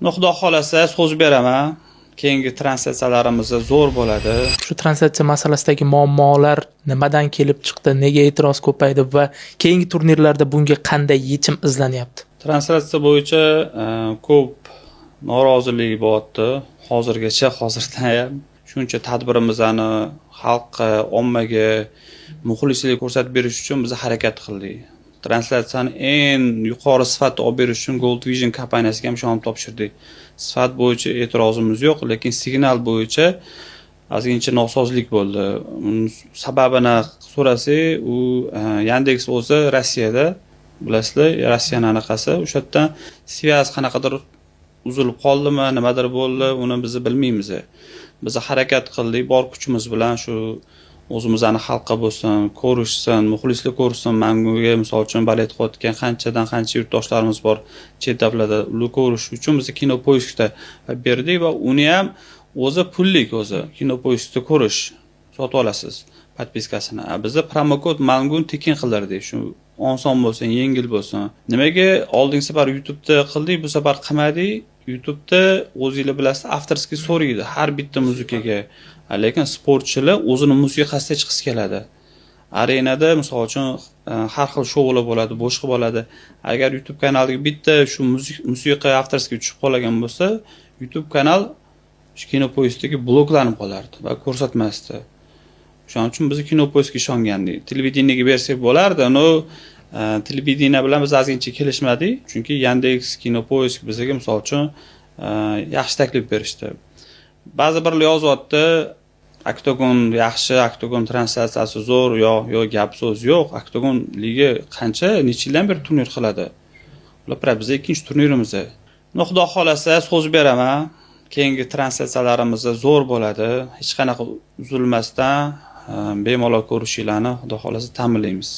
Xudo xolasa so'z beraman. Keyingi translyatsiyalarimiz zo'r bo'ladi. Shu translyatsiya masalasidagi muammolar nimadan kelib chiqdi, nega e'tiroz ko'paydi va keyingi turnirlarda bunga qanday yechim izlanyapti? Translyatsiya bo'yicha ko'p norozilik bo'lyapti. Hozirdan ham shuncha tadbirimizni xalqqa, ommaga muxlislik ko'rsatib berish uchun biz harakat qildik. Translyatsiyani eng yuqori sifatda olib berish uchun Gold Vision kompaniyasiga ham ishonib topshirdik. Sifat bo'yicha e'tirozimiz yo'q, lekin signal bo'yicha ozgincha nosozlik bo'ldi. Sababini so'rasak, u Yandex o'zi Rossiyada, bilasizlar, Rossiyaning anaqasi, o'sha yerdan svязь qanaqadir uzilib qoldimi, nimadir bo'ldi, uni biz bilmaymiz. Biz harakat qildik, bor kuchimiz bilan shu o'zimizni xalqqa bo'lsin, ko'rishsin, muxlislar ko'rsin. Manguga misol uchun balet qilayotgan qancha yurtdoshlarimiz bor chet davlatda, ular ko'rish uchun biz Kinopoiskda berdik va uni ham o'zi pullik o'zi Kinopoiskda ko'rish sotib olasiz podpiskasini. Bizda promokod Mangun tekin qildirdik. Shu oson bo'lsin, yengil bo'lsin. Nimaga oldingi safar YouTube'da qildik, bu safar qilmadik? YouTube'da o'zingizlar bilasizlar, avtorskiy so'raydi har bitta muzikaga. Lekin sportchilar o'zini musiqasida chiqib keladi. Arenada misol uchun har xil shoular bo'ladi, boshqa bo'ladi. Agar YouTube kanaliga bitta shu musiqa avtorskiy tushib qolgan bo'lsa, YouTube kanal Kinopoiskdagi bloklanib qolardi va ko'rsatmasdi. Shuning uchun biz Kinopoiskga ishongandik. Televideniyega bersak bo'lardi, no televideniya bilan biz ozgincha kelishmadik, chunki Yandex, Kinopoisk bizga misol uchun yaxshi taklif berishdi. Ba'zi birlar yozyapti, Octagon yaxshi, Octagon translyatsiyasi zo'r, yo'q, gap so'z yo'q. Octagon liga qancha, necha yildan beri turnir qiladi. Ular biz ikkinchi turnirimiz. Xudo xolasa so'z beraman. Keyingi translyatsiyalarimiz zo'r bo'ladi. Hech qanaqa uzilmasdan bemalol ko'rishinglarni Xudo xolasa ta'minlaymiz.